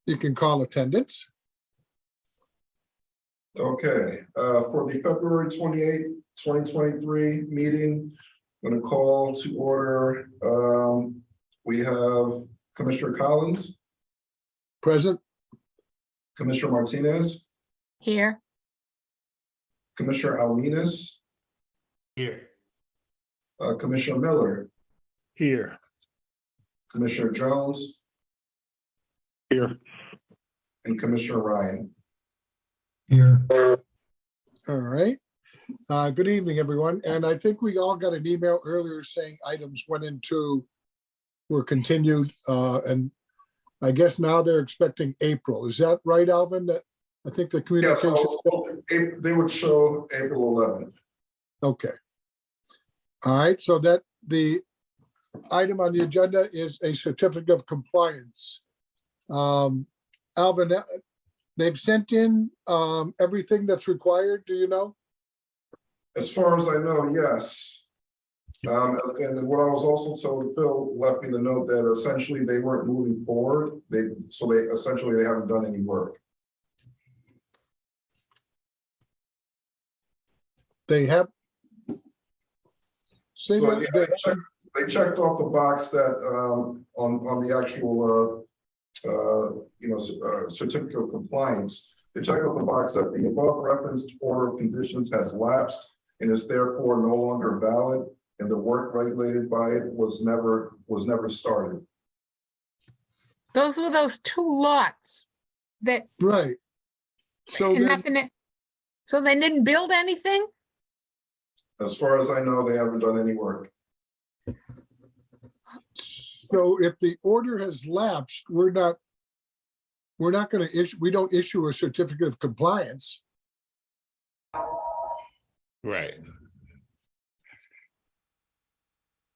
You can call attendance. Okay, for the February 28th, 2023 meeting, I'm going to call to order. We have Commissioner Collins, Present. Commissioner Martinez, Here. Commissioner Alminas, Here. Commissioner Miller, Here. Commissioner Jones, Here. and Commissioner Ryan. Here. All right. Good evening, everyone. And I think we all got an email earlier saying items were continued. And I guess now they're expecting April. Is that right, Alvin? That I think the Yes, communication. they would show April 11th. Okay. All right. So that the item on the agenda is a certificate of compliance. Alvin, they've sent in everything that's required. Do you know? As far as I know, yes. And what I was also told, Phil left me the note that essentially they weren't moving forward. They essentially haven't done any work. They have. Say So that yeah, they checked off the box that on the actual certificate of compliance. They checked off the box that the above referenced order of conditions has lapsed and is therefore no longer valid, and the work regulated by it was never started. Those were those two lots that, right. So and then, nothing, so they didn't build anything? As far as I know, they haven't done any work. so if the order has lapsed, we're not going to issue. We don't issue a certificate of compliance. Right.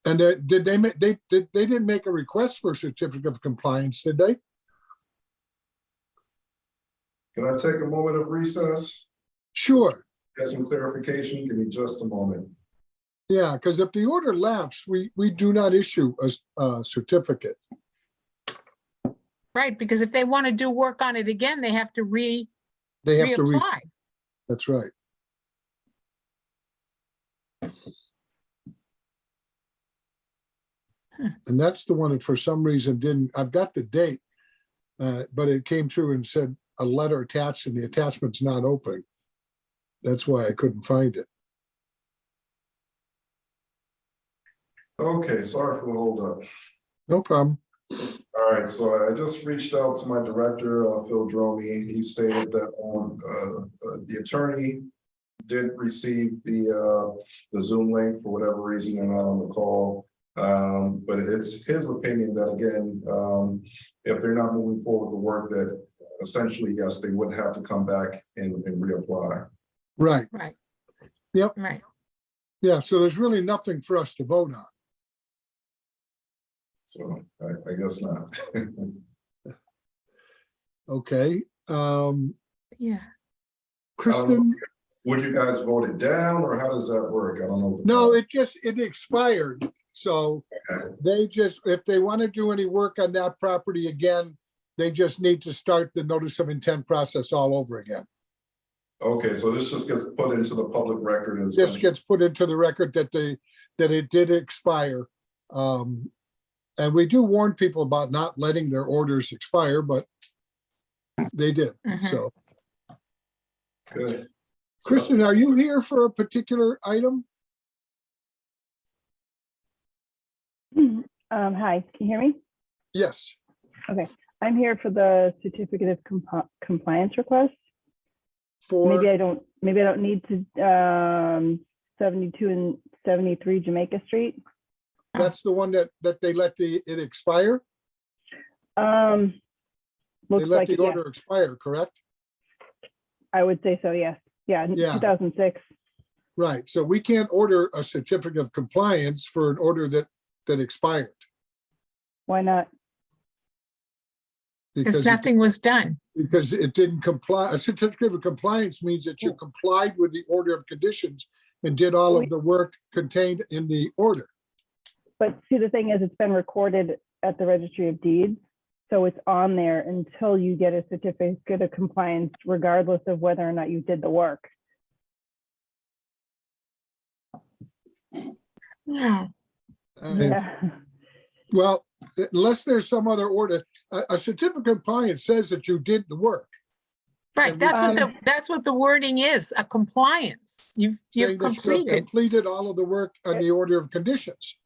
And did they make they didn't make a request for a certificate of compliance, did they? Can I take a moment of recess? Sure. Get some clarification. Give me just a moment. Yeah, because if the order lapsed, we do not issue a certificate. Right, because if they want to do work on it again, they have to They have to reapply. That's right. And that's the one that for some reason didn't, I've got the date, but it came through and said a letter attached and the attachment's not opening. That's why I couldn't find it. Okay, sorry for the hold up. No problem. All right, so I just reached out to my director, Phil Dromey. He stated that the attorney didn't receive the Zoom link for whatever reason. They're not on the call. But it's his opinion that again, if they're not moving forward with the work, that essentially, yes, they would have to come back and reapply. Right. Right. Yep. Right. Yeah. So there's really nothing for us to vote on. So I guess not. Okay. Yeah. Kristen, Would you guys vote it down or how does that work? I don't know. no, it expired. So they just, if they want to do any work on that property again, they just need to start the notice of intent process all over again. Okay, so this just gets put into the public record as This gets put into the record that it did expire. And we do warn people about not letting their orders expire, but they did. Mhm. So, good. Kristen, are you here for a particular item? Hi, can you hear me? Yes. I'm here for the certificate of compliance request. For Maybe I don't need to 72 and 73 Jamaica Street. that's the one that they let it expire. They Looks let like the it, yeah. order expire, correct? I would say so, yes. Yeah, Yeah. 2006. Right. So we can't order a certificate of compliance for an order that expired. Why not? Because nothing was done. Because it didn't comply. A certificate of compliance means that you complied with the order of conditions and did all of the work contained in the order. But see, the thing is, it's been recorded at the Registry of Deeds. So it's on there until you get a certificate of compliance, regardless of whether or not you did the work. Yeah. Yeah. Well, unless there's some other order, a certificate of compliance says that you did the work. Right, And that's what the wording is, a compliance. You've saying that you have completed. completed all of the work on the order of conditions.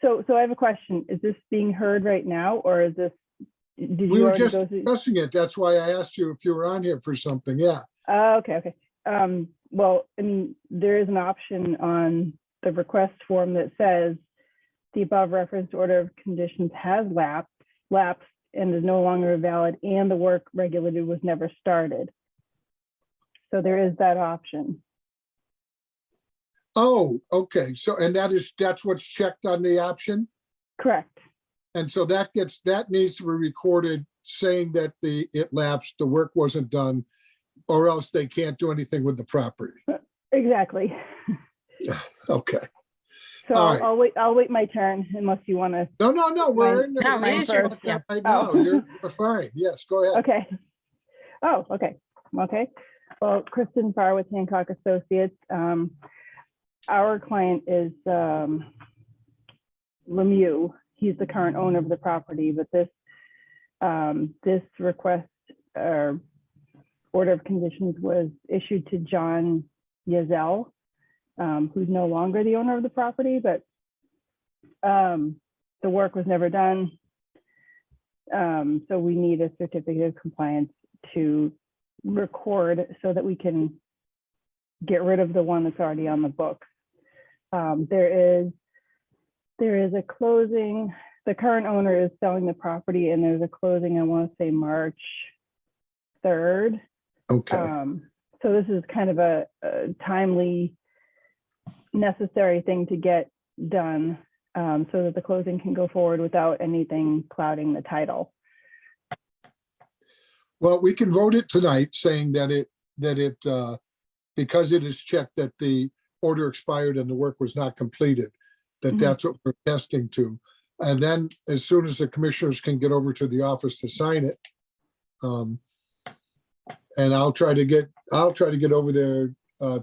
So I have a question. Is this being heard right now, or is this, did We you were already just go through? discussing it. That's why I asked you if you were on here for something. Yeah. Okay. Well, I mean, there is an option on the request form that says the above referenced order of conditions has lapsed and is no longer valid, and the work regulated was never started. So there is that option. Oh, okay. So, and that's what's checked on the option. Correct. And so that needs to be recorded saying that it lapsed, the work wasn't done, or else they can't do anything with the property. Exactly. Okay. So All right. I'll wait my turn unless you want to. No, we're in No, there. it is your first. turn. Right now, you're fine. Yes, go ahead. Okay. Oh, okay. Okay. Well, Kristen Farr with Hancock Associates. Our client is Lemieux. He's the current owner of the property, but this request or order of conditions was issued to John Yazell, who's no longer the owner of the property, but the work was never done. So we need a certificate of compliance to record so that we can get rid of the one that's already on the books. There is a closing. The current owner is selling the property, and there's a closing, I want to say March 3rd. Okay. So this is kind of a timely, necessary thing to get done so that the closing can go forward without anything clouding the title. Well, we can vote it tonight saying that it because it is checked that the order expired and the work was not completed, that that's what we're testing to. And then as soon as the commissioners can get over to the office to sign it, and I'll try to get over there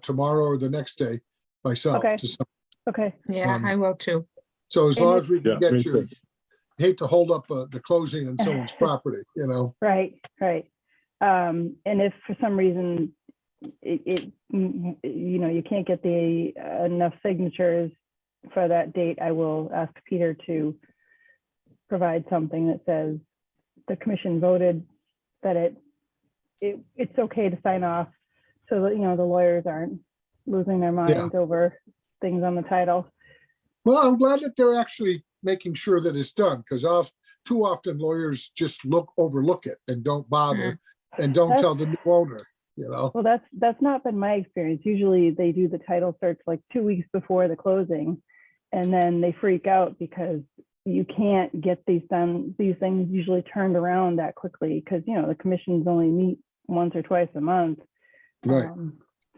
tomorrow or the next day myself. Okay. To sign. Okay. Yeah, I will too. So as long as we can Yeah, get me you, too. hate to hold up the closing on someone's property, you know. Right. And if for some reason you can't get the enough signatures for that date, I will ask Peter to provide something that says the commission voted that it's okay to sign off, so that the lawyers aren't losing their minds over things on the title. Well, I'm glad that they're actually making sure that it's done, because too often lawyers just overlook it and don't bother and don't tell the new owner, Well, that's not been my experience. Usually they do the title search like 2 weeks before the closing, and then they freak out because you can't get these done. These things usually turned around that quickly because the commissions only meet once or twice a month. Right.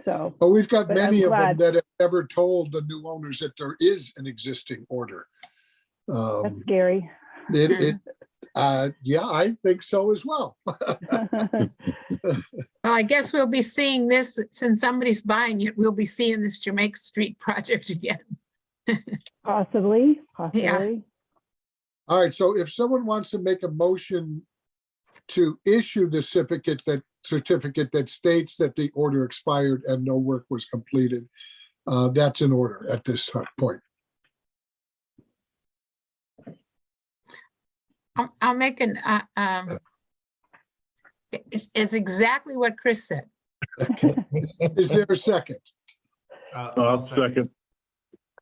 But we've got but many I'm of them glad. that have never told the new owners that there is an existing order. That's scary. Yeah, I think so as well. Well, I guess we'll be seeing this, since somebody's buying it, we'll be seeing this Jamaica Street project again. Possibly. All right, so if someone wants to make a motion to issue the certificate that states that the order expired and no work was completed, that's in order at this point. I'll make it's exactly what Chris said. Is there a second? I'll second.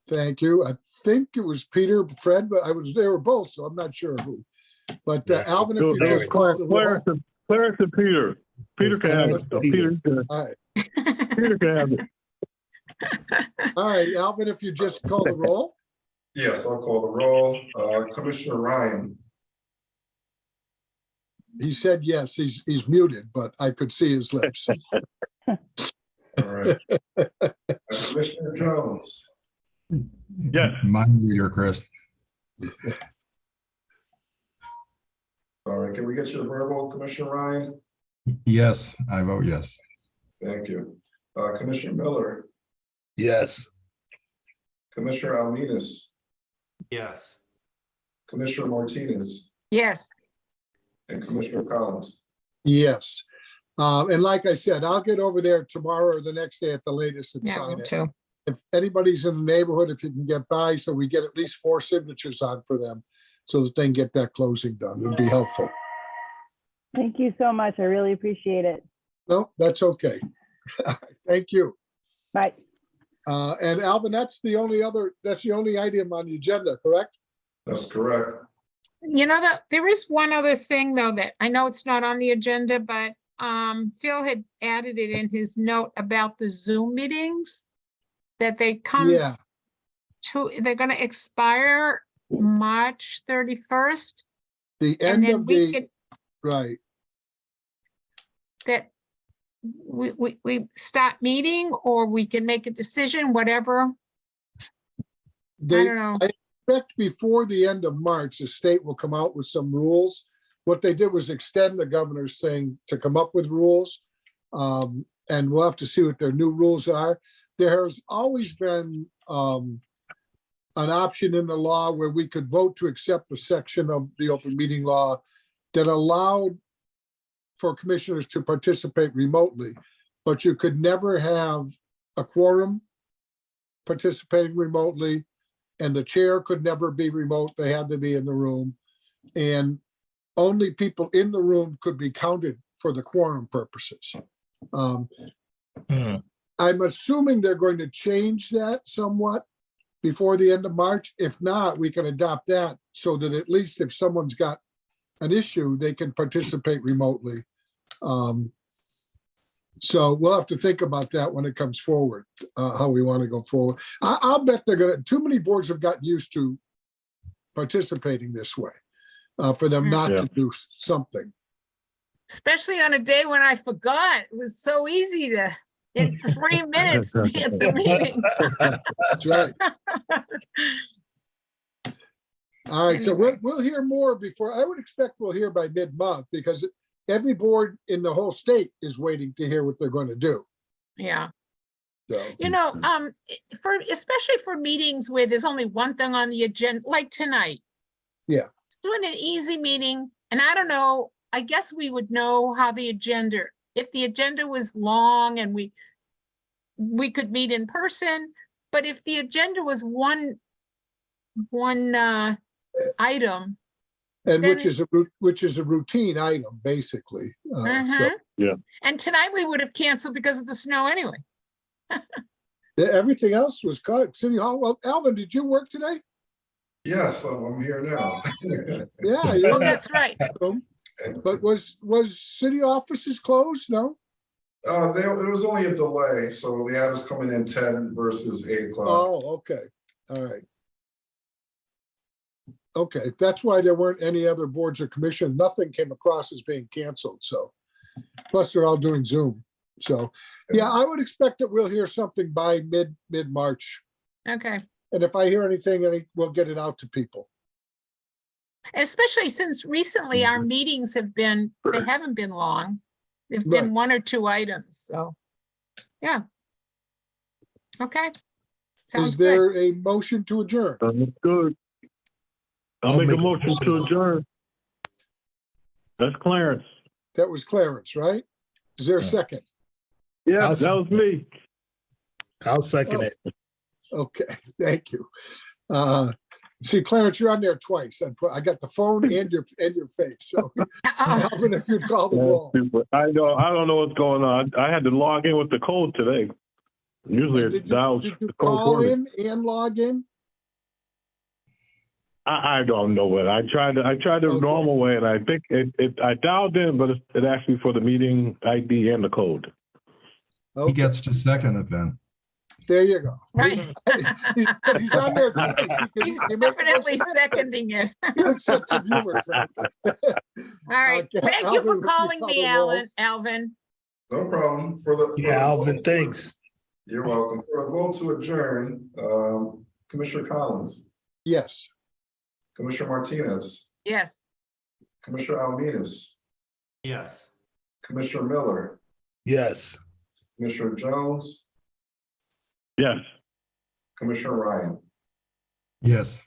Thank you. I think it was Peter, Fred, but they were both, so I'm not sure who. But Alvin, if you just call the roll. Clarence and Peter. Peter can have it. Peter All right. can have it. All right, Alvin, if you just call the roll. Yes, I'll call the roll. Commissioner Ryan, He said yes, he's muted, but I could see his lips. all right. Commissioner Jones, Yes. Mind reader, Chris. All right, can we get your verbal, Commissioner Ryan? Yes, I vote yes. Thank you. Commissioner Miller, Yes. Commissioner Alminas, Yes. Commissioner Martinez, Yes, and Commissioner Collins. Yes. And like I said, I'll get over there tomorrow or the next day at the latest and yeah, sign me it. too. If anybody's in the neighborhood, if you can get by, so we get at least 4 signatures on for them, so that they can get that closing done, it'd be helpful. Thank you so much. I really appreciate it. No, that's okay. Thank you. Bye. And Alvin, that's the only item on the agenda, correct? That's correct. You know, that there is one other thing though, that I know it's not on the agenda, but Phil had added it in his note about the Zoom meetings. That they come Yeah, to, they're gonna expire March 31st. the And end then of we the, could, right, that we start meeting, or we can make a decision, whatever. I they, don't know. I expect before the end of March, the state will come out with some rules. What they did was extend the governor's thing to come up with rules. And we'll have to see what their new rules are. There has always been an option in the law where we could vote to accept a section of the open meeting law that allowed for commissioners to participate remotely, but you could never have a quorum participating remotely, and the chair could never be remote. They had to be in the room, and only people in the room could be counted for the quorum purposes. I'm assuming they're going to change that somewhat before the end of March. If not, we can adopt that so that at least if someone's got an issue, they can participate remotely. So we'll have to think about that when it comes forward, how we want to go forward. I'll bet they're gonna, too many boards have gotten used to participating this way, for them not Yeah. to do something. Especially on a day when I forgot. It was so easy to, in 3 minutes, be at the meeting. That's right. All right, so Anyway. we'll hear more before, I would expect we'll hear by mid-month, because every board in the whole state is waiting to hear what they're going to do. Yeah, So, you know, especially for meetings where there's only one thing on the agenda, like tonight. Yeah. It's doing an easy meeting, and I don't know, I guess we would know how the agenda, if the agenda was long and we could meet in person, but if the agenda was one item. and Then- which is a routine item, basically. So, Mhm. Yeah. And tonight we would have canceled because of the snow anyway. everything else was cut. City Hall, well, Alvin, did you work today? Yes, I'm here now. Yeah. you're Oh, in that's right. that room. But was city offices closed? No? It was only a delay, so they had us coming in 10 versus 8 o'clock. Oh, okay. All right. Okay, that's why there weren't any other boards or commission. Nothing came across as being canceled, so. Plus, they're all doing Zoom. So, yeah, I would expect that we'll hear something by mid-March. Okay. And if I hear anything, we'll get it out to people. Especially since recently our meetings have been, they haven't been long. They've Right. been 1 or 2 items, so, yeah. Okay. Sounds Is good. there a motion to adjourn? That's good. I'll make a motion to adjourn. That's Clarence. That was Clarence, right? Is there a second? Yeah, I'll that was me. I'll second it. Okay, thank you. See, Clarence, you're on there twice. I got the phone and your face. So, Uh-oh. Alvin, if you'd call the roll. I don't know what's going on. I had to log in with the code today. Usually it Did dials you the code call for me. in and log in? I don't know what I tried the Okay. normal way, and I think I dialed in, but it asked me for the meeting ID and the code. He Okay, gets to second it then. there you go. Right. He's on there twice. He's definitely seconding it. Good sense of humor, Frank. All right. Okay, Thank you Alvin, for would you calling call me, the roll? Alvin. No problem. For the Yeah, Alvin, thanks. You're welcome. For a vote to adjourn, Commissioner Collins, Yes. Commissioner Martinez, Yes. Commissioner Almanis, Yes. Commissioner Miller, Yes. Commissioner Jones, Yes. Commissioner Ryan. Yes.